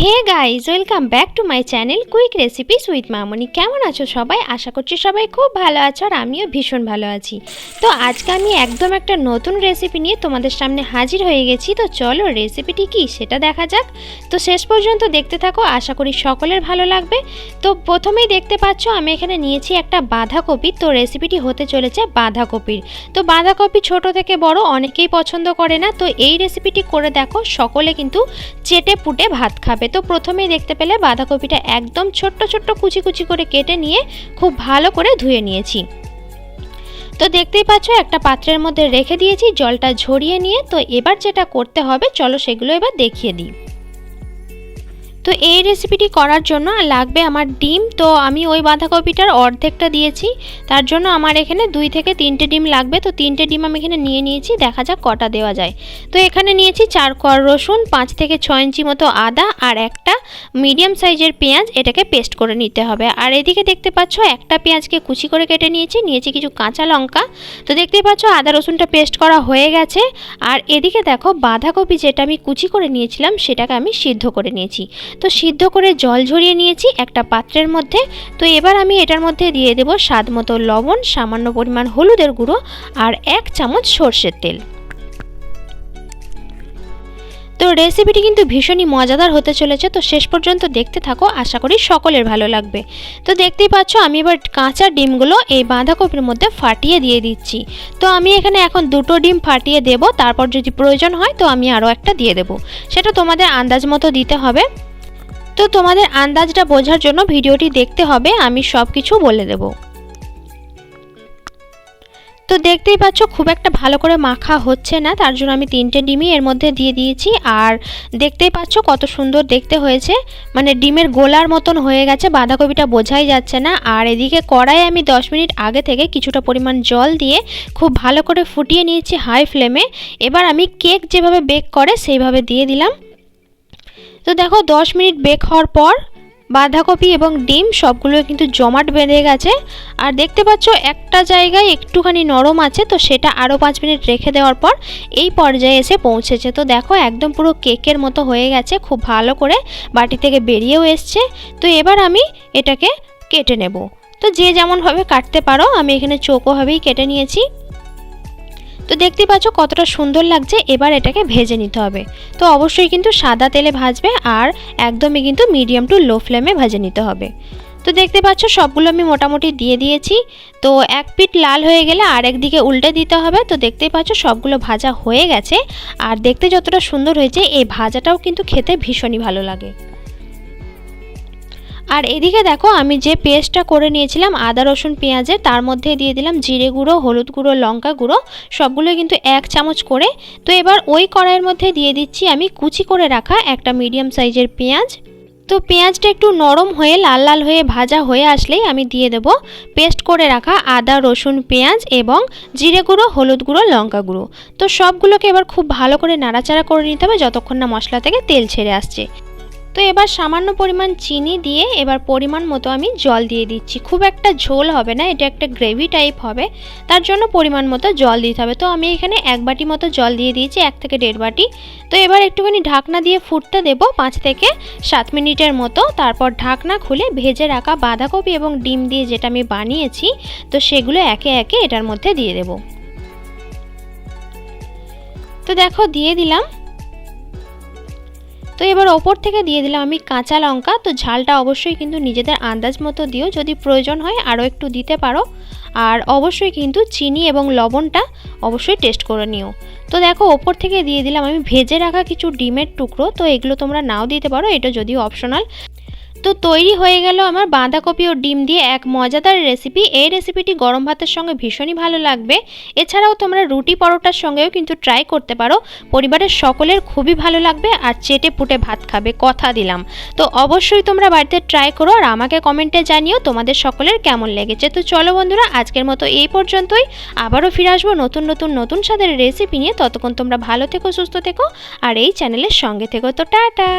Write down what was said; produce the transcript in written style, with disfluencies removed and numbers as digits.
Hey guys, welcome back to my channel quick recipes with Mamoni. কেমন আছো সবাই? আশা করছি সবাই খুব ভালো আছো আর আমিও ভীষণ ভালো আছি। তো আজকে আমি একদম একটা নতুন রেসিপি নিয়ে তোমাদের সামনে হাজির হয়ে গেছি। তো চলো রেসিপিটি কি সেটা দেখা যাক। তো শেষ পর্যন্ত দেখতে থাকো, আশা করি সকলের ভালো লাগবে। তো প্রথমেই দেখতে পাচ্ছ আমি এখানে নিয়েছি একটা বাঁধাকপি। তো রেসিপিটি হতে চলেছে বাঁধাকপির। তো বাঁধাকপি ছোট থেকে বড় অনেকেই পছন্দ করে না, তো এই রেসিপিটি করে দেখো, সকলে কিন্তু চেটে পুটে ভাত খাবে। তো প্রথমেই দেখতে পেলে বাঁধাকপিটা একদম ছোট্ট ছোট্ট কুচি কুচি করে কেটে নিয়ে খুব ভালো করে ধুয়ে নিয়েছি। তো দেখতেই পাচ্ছ একটা পাত্রের মধ্যে রেখে দিয়েছি জলটা ঝরিয়ে নিয়ে। তো এবার যেটা করতে হবে চলো সেগুলো এবার দেখিয়ে দিই। তো এই রেসিপিটি করার জন্য লাগবে আমার ডিম। তো আমি ওই বাঁধাকপিটার অর্ধেকটা দিয়েছি, তার জন্য আমার এখানে 2 থেকে 3টে ডিম লাগবে। তো 3টে ডিম আমি এখানে নিয়ে নিয়েছি, দেখা যাক কটা দেওয়া যায়। তো এখানে নিয়েছি 4 কোয়া রসুন, 5 থেকে 6 ইঞ্চি মতো আদা আর একটা মিডিয়াম সাইজের পেঁয়াজ। এটাকে পেস্ট করে নিতে হবে। আর এদিকে দেখতে পাচ্ছ একটা পেঁয়াজকে কুচি করে কেটে নিয়েছি কিছু কাঁচা লঙ্কা। তো দেখতেই পাচ্ছ আদা রসুনটা পেস্ট করা হয়ে গেছে। আর এদিকে দেখো বাঁধাকপি যেটা আমি কুচি করে নিয়েছিলাম সেটাকে আমি সিদ্ধ করে নিয়েছি। তো সিদ্ধ করে জল ঝরিয়ে নিয়েছি একটা পাত্রের মধ্যে। তো এবার আমি এটার মধ্যে দিয়ে দেব স্বাদ মতো লবণ, সামান্য পরিমাণ হলুদের গুঁড়ো আর 1 চামচ সর্ষের তেল। তো রেসিপিটি কিন্তু ভীষণই মজাদার হতে চলেছে, তো শেষ পর্যন্ত দেখতে থাকো, আশা করি সকলের ভালো লাগবে। তো দেখতেই পাচ্ছ আমি এবার কাঁচা ডিমগুলো এই বাঁধাকপির মধ্যে ফাটিয়ে দিয়ে দিচ্ছি। তো আমি এখানে এখন 2টো ডিম ফাটিয়ে দেব, তারপর যদি প্রয়োজন হয় তো আমি আরও একটা দিয়ে দেব। সেটা তোমাদের আন্দাজ মতো দিতে হবে। তো তোমাদের আন্দাজটা বোঝার জন্য ভিডিওটি দেখতে হবে, আমি সব কিছু বলে দেব। তো দেখতেই পাচ্ছ খুব একটা ভালো করে মাখা হচ্ছে না, তার জন্য আমি 3টে ডিমই এর মধ্যে দিয়ে দিয়েছি। আর দেখতেই পাচ্ছ কত সুন্দর দেখতে হয়েছে, মানে ডিমের গোলার মতন হয়ে গেছে, বাঁধাকপিটা বোঝাই যাচ্ছে না। আর এদিকে কড়াইয়ে আমি 10 মিনিট আগে থেকে কিছুটা পরিমাণ জল দিয়ে খুব ভালো করে ফুটিয়ে নিয়েছি হাই ফ্লেমে। এবার আমি কেক যেভাবে বেক করে সেইভাবে দিয়ে দিলাম। তো দেখো 10 মিনিট বেক হওয়ার পর বাঁধাকপি এবং ডিম সবগুলো কিন্তু জমাট বেঁধে গেছে। আর দেখতে পাচ্ছ একটা জায়গায় একটুখানি নরম আছে, তো সেটা আরও 5 মিনিট রেখে দেওয়ার পর এই পর্যায়ে এসে পৌঁছেছে। তো দেখো একদম পুরো কেকের মতো হয়ে গেছে, খুব ভালো করে বাটি থেকে বেরিয়েও এসছে। তো এবার আমি এটাকে কেটে নেব। তো যে যেমনভাবে কাটতে পারো, আমি এখানে চৌকোভাবেই কেটে নিয়েছি। তো দেখতে পাচ্ছ কতটা সুন্দর লাগছে। এবার এটাকে ভেজে নিতে হবে। তো অবশ্যই কিন্তু সাদা তেলে ভাজবে আর একদমই কিন্তু মিডিয়াম টু লো ফ্লেমে ভেজে নিতে হবে। তো দেখতে পাচ্ছ সবগুলো আমি মোটামুটি দিয়ে দিয়েছি। তো এক পিঠ লাল হয়ে গেলে আরেক দিকে উল্টে দিতে হবে। তো দেখতেই পাচ্ছ সবগুলো ভাজা হয়ে গেছে। আর দেখতে যতটা সুন্দর হয়েছে এই ভাজাটাও কিন্তু খেতে ভীষণই ভালো লাগে। আর এদিকে দেখো আমি যে পেস্টটা করে নিয়েছিলাম আদা রসুন পেঁয়াজের, তার মধ্যে দিয়ে দিলাম জিরে গুঁড়ো, হলুদ গুঁড়ো, লঙ্কা গুঁড়ো, সবগুলো কিন্তু 1 চামচ করে। তো এবার ওই কড়াইয়ের মধ্যে দিয়ে দিচ্ছি আমি কুচি করে রাখা একটা মিডিয়াম সাইজের পেঁয়াজ। তো পেঁয়াজটা একটু নরম হয়ে লাল লাল হয়ে ভাজা হয়ে আসলেই আমি দিয়ে দেব পেস্ট করে রাখা আদা রসুন পেঁয়াজ এবং জিরে গুঁড়ো, হলুদ গুঁড়ো, লঙ্কা গুঁড়ো। তো সবগুলোকে এবার খুব ভালো করে নাড়াচাড়া করে নিতে হবে যতক্ষণ না মশলা থেকে তেল ছেড়ে আসছে। তো এবার সামান্য পরিমাণ চিনি দিয়ে এবার পরিমাণ মতো আমি জল দিয়ে দিচ্ছি। খুব একটা ঝোল হবে না, এটা একটা গ্রেভি টাইপ হবে, তার জন্য পরিমাণ মতো জল দিতে হবে। তো আমি এখানে 1 বাটি মতো জল দিয়ে দিয়েছি, 1 থেকে 1.5 বাটি। তো এবার একটুখানি ঢাকনা দিয়ে ফুটতে দেব 5 থেকে 7 মিনিটের মতো। তারপর ঢাকনা খুলে ভেজে রাখা বাঁধাকপি এবং ডিম দিয়ে যেটা আমি বানিয়েছি, তো সেগুলো একে একে এটার মধ্যে দিয়ে দেব। তো দেখো দিয়ে দিলাম। তো এবার ওপর থেকে দিয়ে দিলাম আমি কাঁচা লঙ্কা। তো ঝালটা অবশ্যই কিন্তু নিজেদের আন্দাজ মতো দিও, যদি প্রয়োজন হয় আরও একটু দিতে পারো। আর অবশ্যই কিন্তু চিনি এবং লবণটা অবশ্যই টেস্ট করে নিও। তো দেখো ওপর থেকে দিয়ে দিলাম আমি ভেজে রাখা কিছু ডিমের টুকরো। তো এগুলো তোমরা নাও দিতে পারো, এটা যদিও অপশনাল। তো তৈরি হয়ে গেল আমার বাঁধাকপি ও ডিম দিয়ে এক মজাদার রেসিপি। এই রেসিপিটি গরম ভাতের সঙ্গে ভীষণই ভালো লাগবে। এছাড়াও তোমরা রুটি পরোটার সঙ্গেও কিন্তু ট্রাই করতে পারো, পরিবারের সকলের খুবই ভালো লাগবে আর চেটে পুটে ভাত খাবে, কথা দিলাম। তো অবশ্যই তোমরা বাড়িতে ট্রাই করো আর আমাকে কমেন্টে জানিও তোমাদের সকলের কেমন লেগেছে। তো চলো বন্ধুরা, আজকের মতো এই পর্যন্তই। আবারও ফিরে আসবো নতুন স্বাদের রেসিপি নিয়ে। ততক্ষণ তোমরা ভালো থেকো, সুস্থ থেকো আর এই চ্যানেলের সঙ্গে থেকো। তো টাটা।